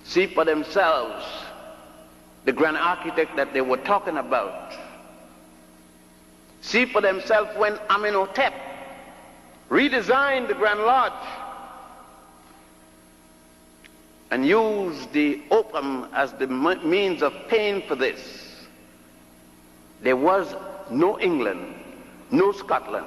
see for themselves the grand architect that they were talking about. See for themselves when Amenhotep redesigned the Grand Lodge and used the opium as the means of paying for this. There was no England, no Scotland,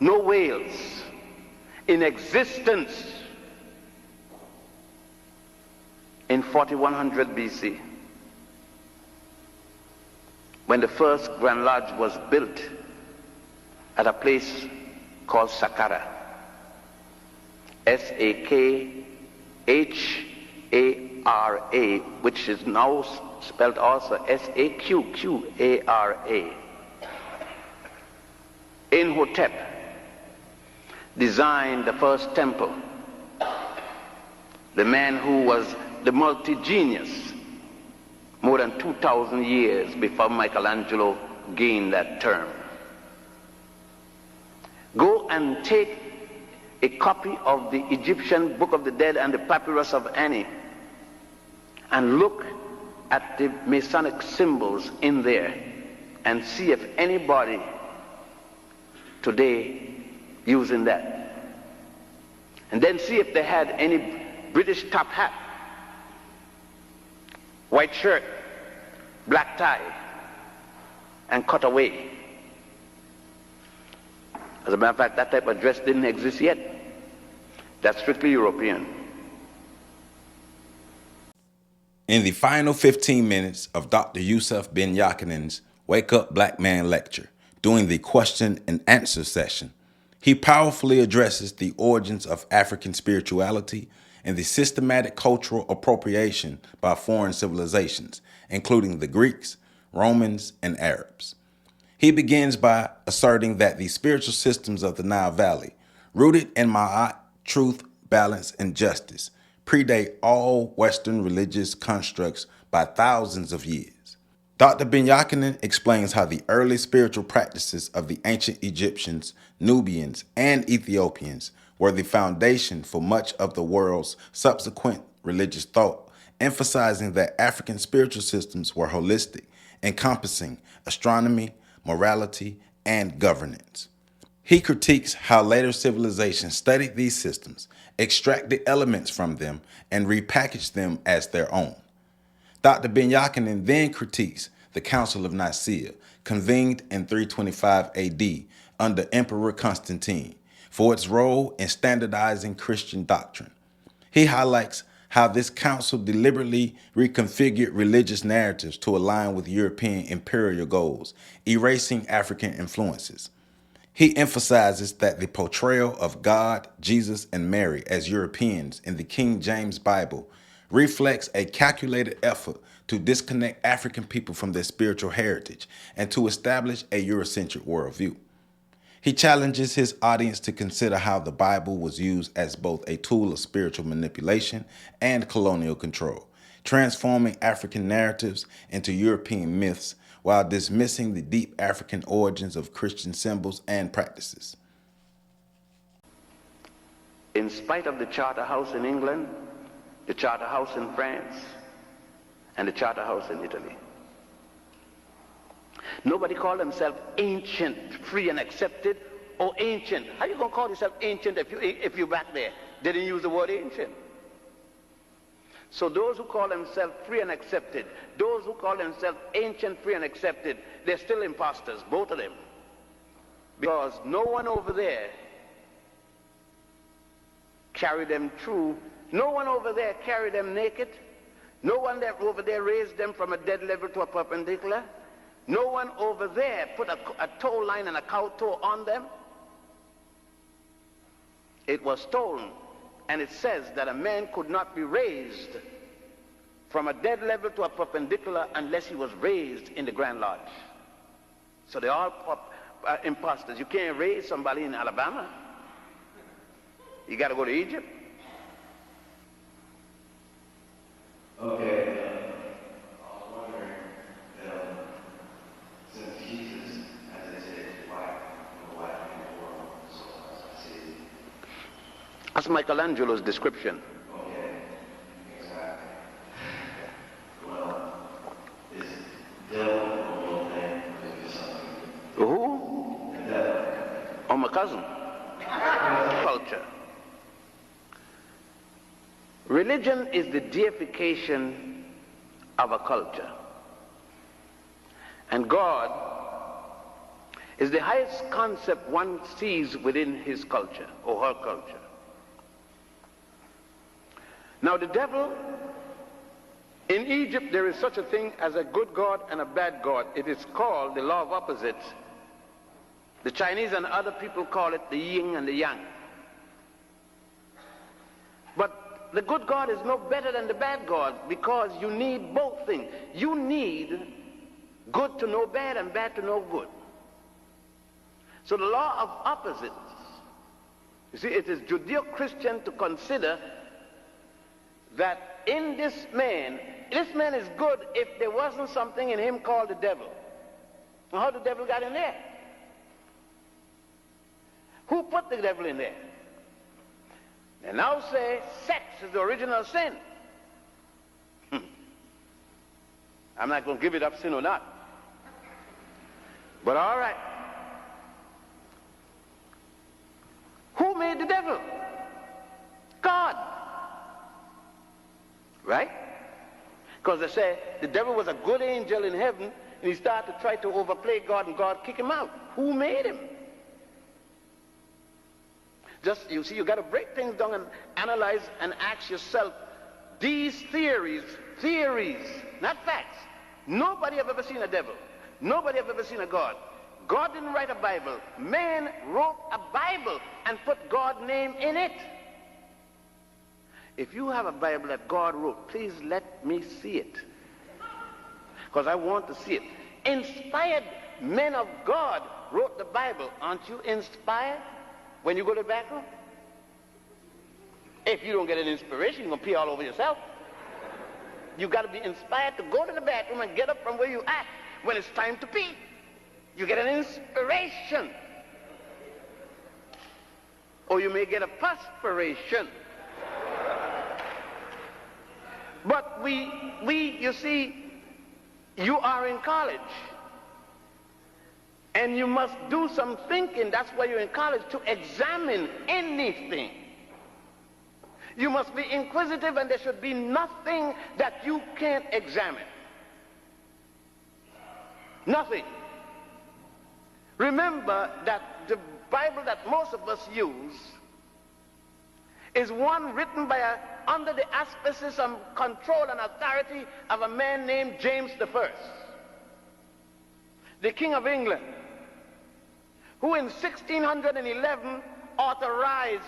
no Wales in existence in 4100 BC when the first Grand Lodge was built at a place called Saqqara. S-A-K-H-A-R-A, which is now spelled also S-A-Q-Q-A-R-A. Amenhotep designed the first temple. The man who was the multi-genius more than 2,000 years before Michelangelo gained that term. Go and take a copy of the Egyptian Book of the Dead and the Papyrus of Ani and look at the Masonic symbols in there and see if anybody today using that. And then see if they had any British top hat, white shirt, black tie, and cut away. As a matter of fact, that type of dress didn't exist yet. That's strictly European. In the final 15 minutes of Dr. Yusuf Ben-Jochannan's Wake Up Black Man lecture, during the question and answer session, he powerfully addresses the origins of African spirituality and the systematic cultural appropriation by foreign civilizations, including the Greeks, Romans, and Arabs. He begins by asserting that the spiritual systems of the Nile Valley, rooted in Ma'at, truth, balance, and justice, predate all Western religious constructs by thousands of years. Dr. Ben-Jochannan explains how the early spiritual practices of the ancient Egyptians, Nubians, and Ethiopians were the foundation for much of the world's subsequent religious thought, emphasizing that African spiritual systems were holistic, encompassing astronomy, morality, and governance. He critiques how later civilizations studied these systems, extracted elements from them, and repackaged them as their own. Dr. Ben-Jochannan then critiques the Council of Nicaea, convened in 325 AD under Emperor Constantine, for its role in standardizing Christian doctrine. He highlights how this council deliberately reconfigured religious narratives to align with European imperial goals, erasing African influences. He emphasizes that the portrayal of God, Jesus, and Mary as Europeans in the King James Bible reflects a calculated effort to disconnect African people from their spiritual heritage and to establish a Eurocentric worldview. He challenges his audience to consider how the Bible was used as both a tool of spiritual manipulation and colonial control, transforming African narratives into European myths while dismissing the deep African origins of Christian symbols and practices. In spite of the Charter House in England, the Charter House in France, and the Charter House in Italy, nobody called themselves ancient, free and accepted, or ancient. How you gonna call yourself ancient if you're back there? They didn't use the word ancient. So those who call themselves free and accepted, those who call themselves ancient, free and accepted, they're still imposters, both of them. Because no one over there carried them through. No one over there carried them naked. No one over there raised them from a dead level to a perpendicular. No one over there put a toe line and a cow toe on them. It was stolen, and it says that a man could not be raised from a dead level to a perpendicular unless he was raised in the Grand Lodge. So they're all imposters. You can't raise somebody in Alabama. You got to go to Egypt. Okay. I was wondering, since Jesus, as they said, is white, the white man in the world, so as I see. That's Michelangelo's description. Okay, exactly. Religion is the deification of a culture. And God is the highest concept one sees within his culture or her culture. Now the devil, in Egypt there is such a thing as a good God and a bad God. It is called the law of opposites. The Chinese and other people call it the yin and the yang. But the good God is no better than the bad God, because you need both things. You need good to know bad and bad to know good. So the law of opposites, you see, it is Judeo-Christian to consider that in this man is good if there wasn't something in him called the devil. Now, how the devil got in there? Who put the devil in there? They now say sex is the original sin. I'm not going to give it up, sin or not. But all right. Who made the devil? God. Right? Because they say the devil was a good angel in heaven, and he started to try to overplay God, and God kicked him out. Who made him? Just, you see, you got to break things down and analyze and ask yourself, these theories, not facts. Nobody have ever seen a devil. Nobody have ever seen a God. God didn't write a Bible. Man wrote a Bible and put God's name in it. If you have a Bible that God wrote, please let me see it, because I want to see it. Inspired men of God wrote the Bible. Aren't you inspired when you go to the bathroom? If you don't get an inspiration, you're going to pee all over yourself. You got to be inspired to go to the bathroom and get up from where you at when it's time to pee. You get an inspiration. Or you may get a perspiration. But you see, you are in college. And you must do some thinking. That's why you're in college, to examine anything. You must be inquisitive, and there should be nothing that you can't examine. Nothing. Remember that the Bible that most of us use is one written by under the auspices and control and authority of a man named James I, the King of England, who in 1611 authorized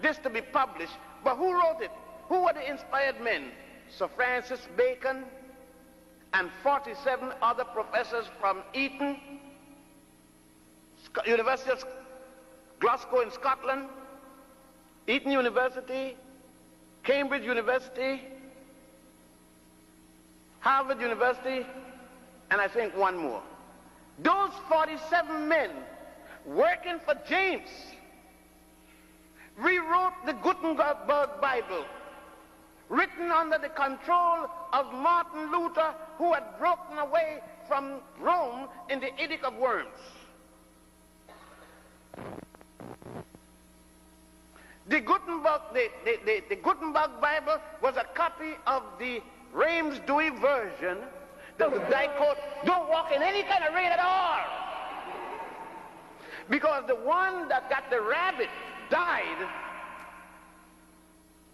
this to be published. But who wrote it? Who were the inspired men? Sir Francis Bacon and 47 other professors from Eton, University of Glasgow in Scotland, Eton University, Cambridge University, Harvard University, and I think one more. Those 47 men working for James rewrote the Gutenberg Bible, written under the control of Martin Luther, who had broken away from Rome in the Edict of Worms. The Gutenberg Bible was a copy of the Reims-Douai version that was quote, don't walk in any kind of rain at all. Because the one that got the rabbit died,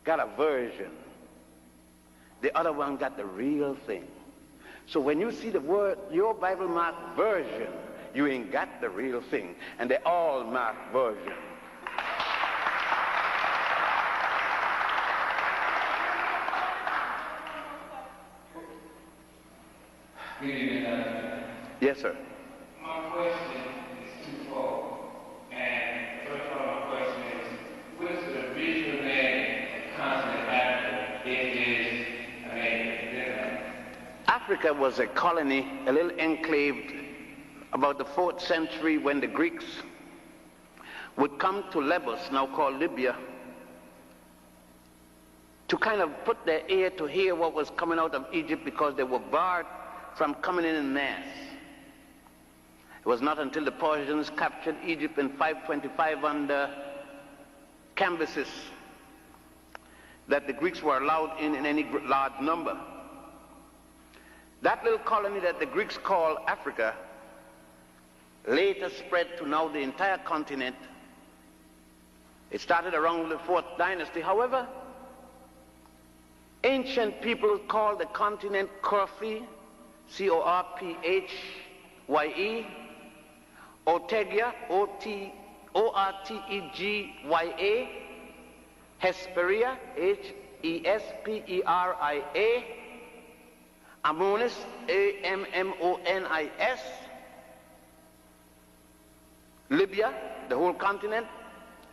got a version. The other one got the real thing. So when you see the word, your Bible marked version, you ain't got the real thing. And they all mark version. Yes, sir. My question is twofold. And the first part of my question is, what is the original name of the continent Africa? It is America. Africa was a colony, a little enclave, about the 4th century, when the Greeks would come to Lesbos, now called Libya, to kind of put their ear to hear what was coming out of Egypt, because they were barred from coming in mass. It was not until the Persians captured Egypt in 525 under Cambyses that the Greeks were allowed in any large number. That little colony that the Greeks call Africa later spread to now the entire continent. It started around the 4th dynasty. However, ancient people called the continent Corphy, C-O-R-P-H-Y-E, Ortegia, O-R-T-E-G-Y-A, Hesperia, H-E-S-P-E-R-I-A, Ammonis, A-M-M-O-N-I-S, Libya, the whole continent,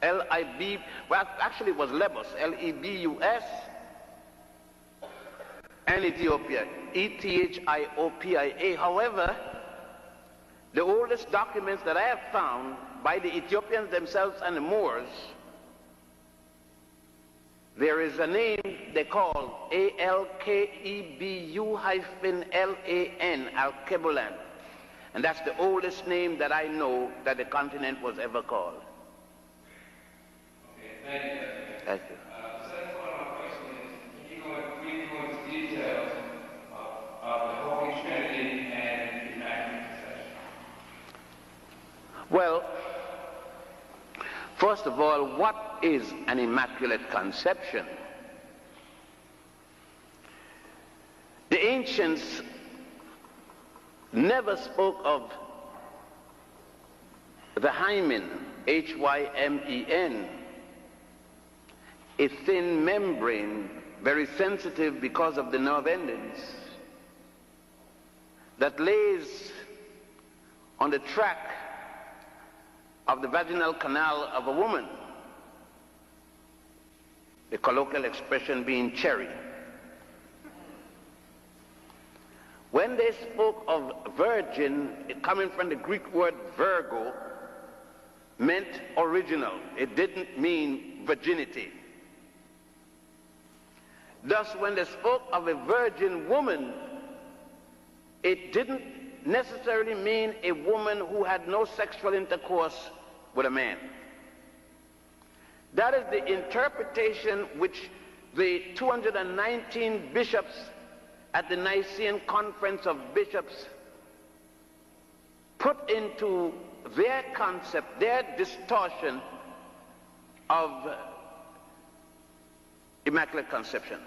L-I-B, well, actually it was Lebus, L-E-B-U-S, and Ethiopia, E-T-H-I-O-P-I-A. However, the oldest documents that I have found by the Ethiopians themselves and the Moors, there is a name they call A-L-K-E-B-U-L-A-N, Alkebulan. And that's the oldest name that I know that the continent was ever called. Okay, thank you. Thank you. The second part of my question is, can you go into details of the Holy Trinity and the Immaculate Conception? Well, first of all, what is an Immaculate Conception? The ancients never spoke of the hymen, H-Y-M-E-N, a thin membrane, very sensitive because of the nerve endings, that lays on the track of the vaginal canal of a woman, the colloquial expression being cherry. When they spoke of virgin, it coming from the Greek word virgo, meant original. It didn't mean virginity. Thus, when they spoke of a virgin woman, it didn't necessarily mean a woman who had no sexual intercourse with a man. That is the interpretation which the 219 bishops at the Nicene Conference of Bishops put into their concept, their distortion of Immaculate Conception.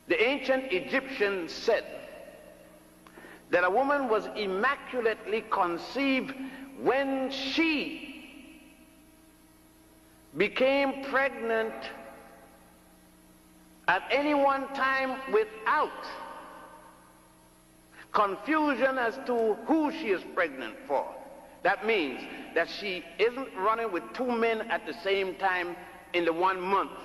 The ancient Egyptians said that a woman was immaculately conceived when she became pregnant at any one time without confusion as to who she is pregnant for. That means that she isn't running with two men at the same time in the 1 month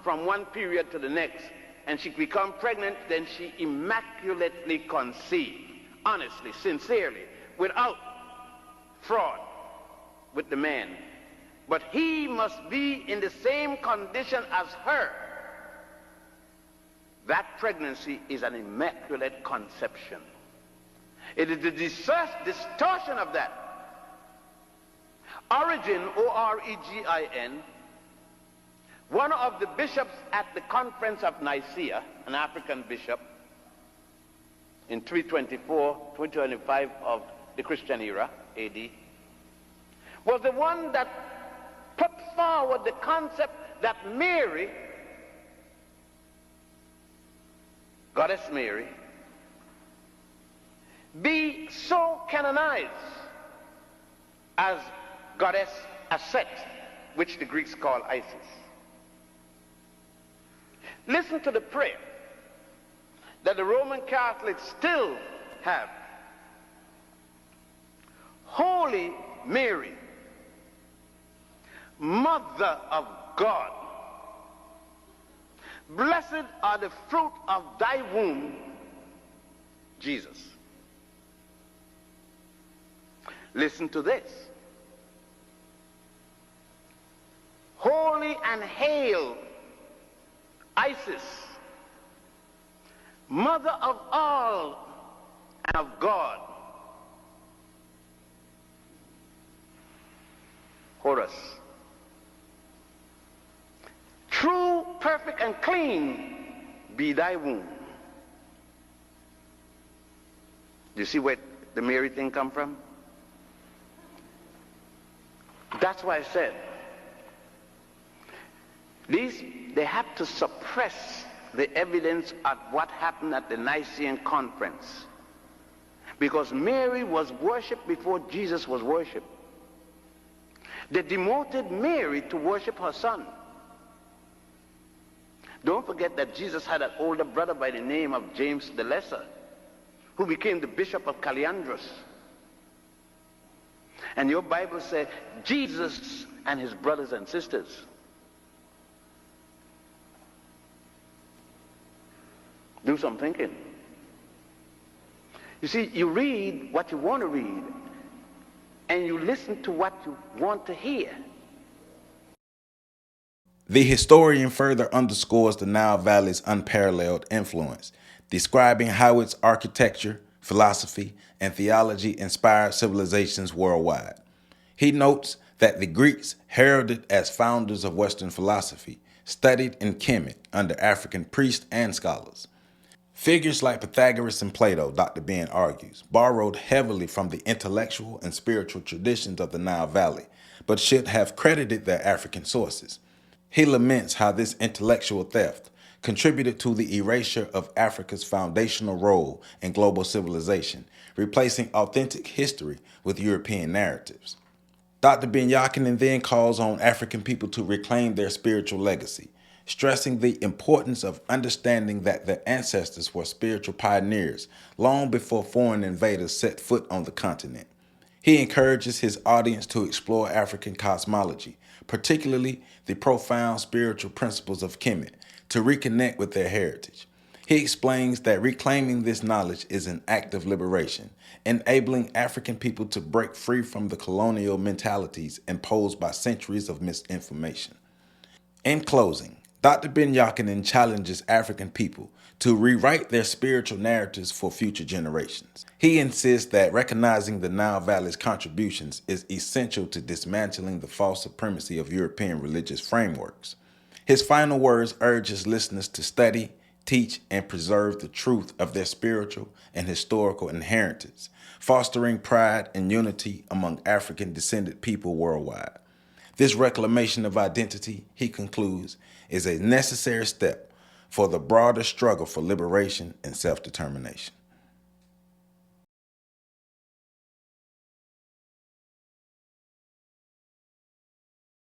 from one period to the next, and she become pregnant, then she immaculately conceived, honestly, sincerely, without fraud with the man. But he must be in the same condition as her. That pregnancy is an immaculate conception. It is the distortion of that. Origin, O-R-E-G-I-N, one of the bishops at the Conference of Nicaea, an African bishop, in 325 of the Christian era, AD, was the one that put forward the concept that Mary, Goddess Mary, be so canonized as Goddess Aset, which the Greeks call Isis. Listen to the prayer that the Roman Catholics still have. Holy Mary, Mother of God, blessed are the fruit of thy womb, Jesus. Listen to this. Holy and hail Isis, Mother of all and of God. Horus, true perfect and clean be thy womb. You see where the Mary thing come from? That's why I said they have to suppress the evidence of what happened at the Nicene Conference, because Mary was worshipped before Jesus was worshipped. They demoted Mary to worship her son. Don't forget that Jesus had an older brother by the name of James the Lesser, who became the bishop of Caliandros. And your Bible says Jesus and his brothers and sisters. Do some thinking. You see, you read what you want to read, and you listen to what you want to hear. The historian further underscores the Nile Valley's unparalleled influence, describing how its architecture, philosophy, and theology inspired civilizations worldwide. He notes that the Greeks, heralded as founders of Western philosophy, studied in Kemet under African priests and scholars. Figures like Pythagoras and Plato, Dr. Ben argues, borrowed heavily from the intellectual and spiritual traditions of the Nile Valley, but should have credited their African sources. He laments how this intellectual theft contributed to the erasure of Africa's foundational role in global civilization, replacing authentic history with European narratives. Dr. Ben-Jochannan then calls on African people to reclaim their spiritual legacy, stressing the importance of understanding that their ancestors were spiritual pioneers long before foreign invaders set foot on the continent. He encourages his audience to explore African cosmology, particularly the profound spiritual principles of Kemet, to reconnect with their heritage. He explains that reclaiming this knowledge is an act of liberation, enabling African people to break free from the colonial mentalities imposed by centuries of misinformation. In closing, Dr. Ben-Jochannan challenges African people to rewrite their spiritual narratives for future generations. He insists that recognizing the Nile Valley's contributions is essential to dismantling the false supremacy of European religious frameworks. His final words urges listeners to study, teach, and preserve the truth of their spiritual and historical inheritance, fostering pride and unity among African-descended people worldwide. This reclamation of identity, he concludes, is a necessary step for the broader struggle for liberation and self-determination.